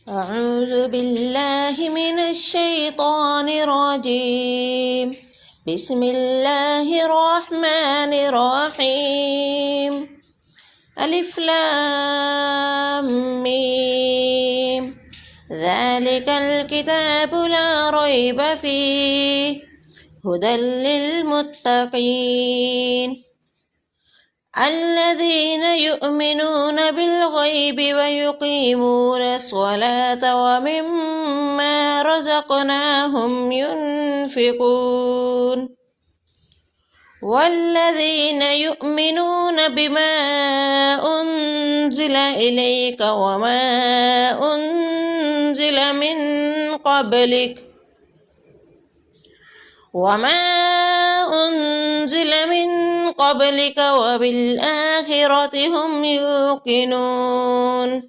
أعوذ بالله من الشيطان الرجيم. بسم الله الرحمن الرحيم. ألف لام ميم. ذلك الكتاب لا ريب فيه هدى للمتقين الذين يؤمنون بالغيب ويقيمون الصلاة ومما رزقناهم ينفقون والذين يؤمنون بما أنزل إليك وما أنزل من قبلك وبالآخرة هم يوقنون